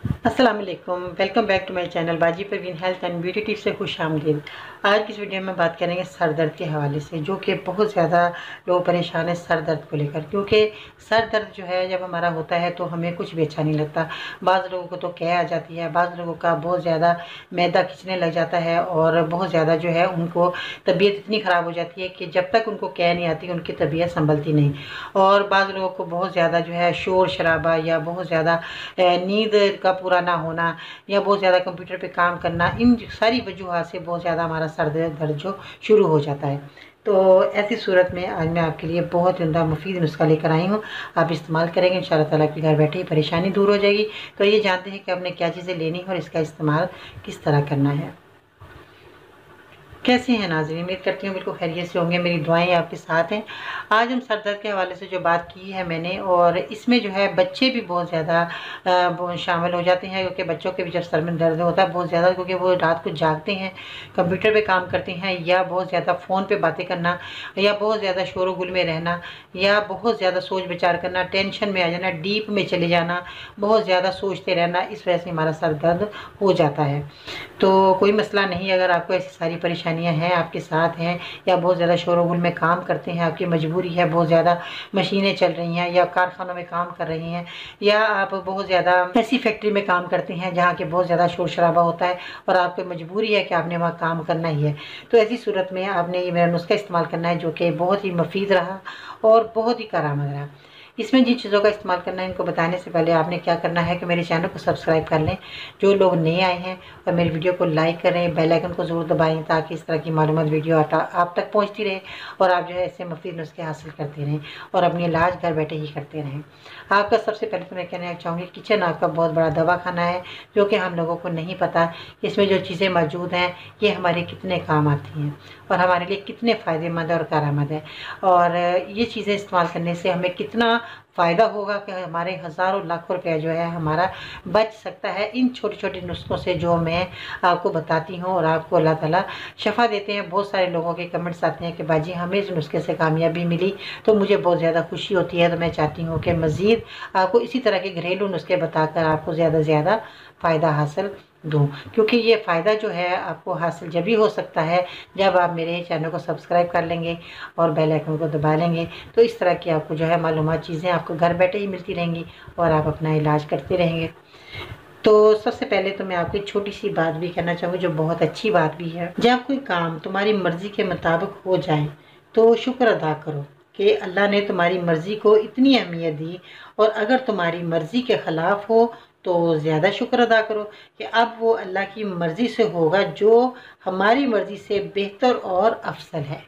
अस्सलाम वालेकुम, welcome back to my channel Baji Parveen health and beauty tips से खुश आमदीद। आज की इस वीडियो में बात करेंगे सर दर्द के हवाले से, जो कि बहुत ज़्यादा लोग परेशान है सर दर्द को लेकर। क्योंकि सर दर्द जो है जब हमारा होता है तो हमें कुछ भी अच्छा नहीं लगता। बाज़ लोगों को तो कै आ जाती है, बाज़ लोगों का बहुत ज़्यादा मैदा खिंचने लग जाता है और बहुत ज़्यादा जो है उनको तबीयत इतनी ख़राब हो जाती है कि जब तक उनको कै नहीं आती उनकी तबीयत संभलती नहीं। और बाज़ लोगों को बहुत ज़्यादा जो है शोर शराबा या बहुत ज़्यादा नींद का पूरा ना होना या बहुत ज़्यादा कंप्यूटर पे काम करना, इन सारी वजूहात से बहुत ज़्यादा हमारा सर दर्द जो शुरू हो जाता है। तो ऐसी सूरत में आज मैं आपके लिए बहुत उम्दा मुफीद नुस्खा लेकर आई हूँ। आप इस्तेमाल करेंगे इंशाअल्लाह ताला आपके घर बैठे ही परेशानी दूर हो जाएगी। तो ये जानते हैं कि आपने क्या चीज़ें लेनी है और इसका इस्तेमाल किस तरह करना है। कैसे हैं नाज़रीन, उम्मीद करती हूँ बिल्कुल खैरियत से होंगे। मेरी दुआएं आपके साथ हैं। आज हम सर दर्द के हवाले से जो बात की है मैंने, और इसमें जो है बच्चे भी बहुत ज़्यादा शामिल हो जाते हैं। क्योंकि बच्चों के भी जब सर में दर्द होता है बहुत ज़्यादा, क्योंकि वो रात को जागते हैं, कंप्यूटर पे काम करते हैं, या बहुत ज़्यादा फ़ोन पे बातें करना, या बहुत ज़्यादा शोर गुल में रहना, या बहुत ज़्यादा सोच विचार करना, टेंशन में आ जाना, डीप में चले जाना, बहुत ज़्यादा सोचते रहना, इस वजह से हमारा सर दर्द हो जाता है। तो कोई मसला नहीं, अगर आपको ऐसी सारी परेशानियां हैं, आपके साथ हैं, या बहुत ज़्यादा शोर-गुल में काम करते हैं, आपकी मजबूरी है, बहुत ज़्यादा मशीनें चल रही हैं, या कारखानों में काम कर रही हैं, या आप बहुत ज़्यादा ऐसी फैक्ट्री में काम करते हैं जहाँ के बहुत ज़्यादा शोर-शराबा होता है और आपकी मजबूरी है कि आपने वहाँ काम करना ही है। तो ऐसी सूरत में आपने ये मेरा नुस्खा इस्तेमाल करना है, जो कि बहुत ही मुफीद रहा और बहुत ही कारआमद रहा। इसमें जिन चीज़ों का इस्तेमाल करना है इनको बताने से पहले आपने क्या करना है कि मेरे चैनल को सब्सक्राइब कर लें, जो लोग नए आए हैं, और मेरी वीडियो को लाइक करें, बेल आइकन को ज़रूर दबाएं, ताकि इस तरह की मालूमात वीडियो आप तक पहुंचती रहे और आप जो है ऐसे मुफीद नुस्खे हासिल करते रहें और अपनी इलाज घर बैठे ही करते रहें। आपका सबसे पहले तो मैं कहना चाहूँगी, किचन आपका बहुत बड़ा दवाखाना है, जो कि हम लोगों को नहीं पता इसमें जो चीज़ें मौजूद हैं ये हमारे कितने काम आती हैं और हमारे लिए कितने फ़ायदेमंद और कारआमद है। और ये चीज़ें इस्तेमाल करने से हमें कितना फ़ायदा होगा कि हमारे हज़ारों लाखों रुपया जो है हमारा बच सकता है इन छोटे छोटे नुस्खों से, जो मैं आपको बताती हूँ और आपको अल्लाह ताला शफ़ा देते हैं। बहुत सारे लोगों के कमेंट्स आते हैं कि बाजी हमें इस नुस्खे से कामयाबी मिली, तो मुझे बहुत ज़्यादा खुशी होती है। तो मैं चाहती हूँ कि मज़ीद आपको इसी तरह के घरेलू नुस्खे बताकर आपको ज़्यादा से ज़्यादा फ़ायदा हासिल दूँ, क्योंकि ये फ़ायदा जो है आपको हासिल जब भी हो सकता है जब आप मेरे चैनल को सब्सक्राइब कर लेंगे और बेल आइकन को दबा लेंगे। तो इस तरह की आपको जो है मालूमात चीज़ें आपको घर बैठे ही मिलती रहेंगी और आप अपना इलाज करते रहेंगे। तो सबसे पहले तो मैं आपको एक छोटी सी बात भी कहना चाहूँगी, जो बहुत अच्छी बात भी है। जब कोई काम तुम्हारी मर्ज़ी के मुताबिक हो जाए तो शुक्र अदा करो कि अल्लाह ने तुम्हारी मर्ज़ी को इतनी अहमियत दी, और अगर तुम्हारी मर्ज़ी के ख़िलाफ़ हो तो ज़्यादा शुक्र अदा करो कि अब वो अल्लाह की मर्ज़ी से होगा, जो हमारी मर्ज़ी से बेहतर और अफसल है।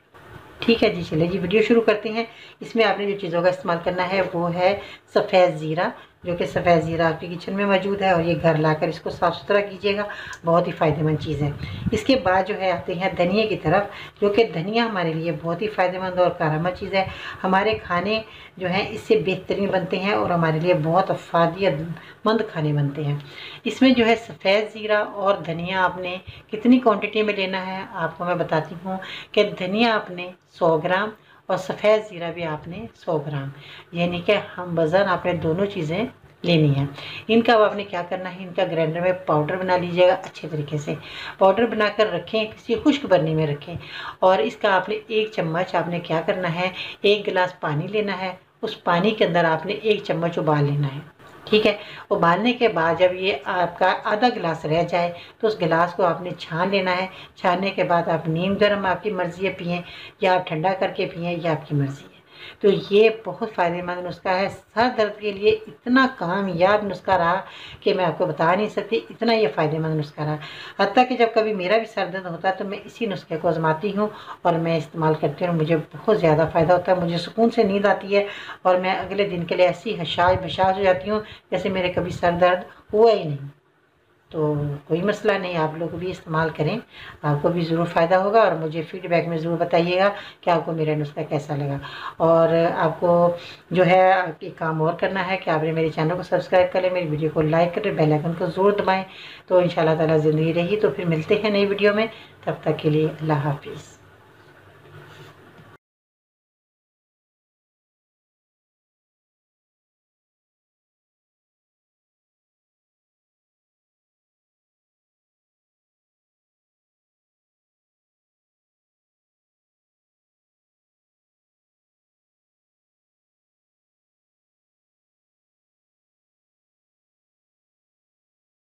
ठीक है जी, चलिए जी वीडियो शुरू करते हैं। इसमें आपने जो चीज़ों का इस्तेमाल करना है वो है सफ़ेद ज़ीरा, जो कि सफ़ेद ज़ीरा आपके किचन में मौजूद है, और ये घर लाकर इसको साफ़ सुथरा कीजिएगा, बहुत ही फ़ायदेमंद चीज़ है। इसके बाद जो है आते हैं धनिया की तरफ, जो कि धनिया हमारे लिए बहुत ही फ़ायदेमंद और कारआमद चीज़ है। हमारे खाने जो हैं इससे बेहतरीन बनते हैं और हमारे लिए बहुत अफ़ादियतमंद खाने बनते हैं। इसमें जो है सफ़ेद ज़ीरा और धनिया आपने कितनी क्वांटिटी में लेना है आपको मैं बताती हूँ कि धनिया आपने 100 ग्राम और सफ़ेद ज़ीरा भी आपने 100 ग्राम, यानी कि हम वज़न आपने दोनों चीज़ें लेनी है। इनका अब आपने क्या करना है, इनका ग्राइंडर में पाउडर बना लीजिएगा अच्छे तरीके से। पाउडर बनाकर रखें, किसी खुश्क बर्नी में रखें, और इसका आपने 1 चम्मच आपने क्या करना है, 1 गिलास पानी लेना है, उस पानी के अंदर आपने 1 चम्मच उबाल लेना है। ठीक है, उबालने के बाद जब ये आपका आधा गिलास रह जाए तो उस गिलास को आपने छान लेना है। छानने के बाद आप नीम गर्म आपकी मर्ज़ी है पिएँ, या आप ठंडा करके पिएँ, या आपकी मर्ज़ी है। तो ये बहुत फ़ायदेमंद नुस्खा है, सर दर्द के लिए इतना कामयाब नुस्खा रहा कि मैं आपको बता नहीं सकती, इतना ये फ़ायदेमंद नुस्खा रहा। हत्ता कि जब कभी मेरा भी सर दर्द होता है तो मैं इसी नुस्खे को आज़माती हूँ और मैं इस्तेमाल करती हूँ, मुझे बहुत ज़्यादा फ़ायदा होता है, मुझे सुकून से नींद आती है, और मैं अगले दिन के लिए ऐसी हशाश बशाश हो जाती हूँ जैसे मेरे कभी सर दर्द हुआ ही नहीं। तो कोई मसला नहीं, आप लोग भी इस्तेमाल करें, आपको भी ज़रूर फ़ायदा होगा, और मुझे फ़ीडबैक में ज़रूर बताइएगा कि आपको मेरा नुस्खा कैसा लगा। और आपको जो है एक काम और करना है कि आपने मेरे चैनल को सब्सक्राइब कर लें, मेरी वीडियो को लाइक करें, बेल आइकन को ज़रूर दबाएँ। तो इंशाल्लाह ताला ज़िंदगी रही तो फिर मिलते हैं नई वीडियो में, तब तक के लिए अल्लाह हाफ़िज़।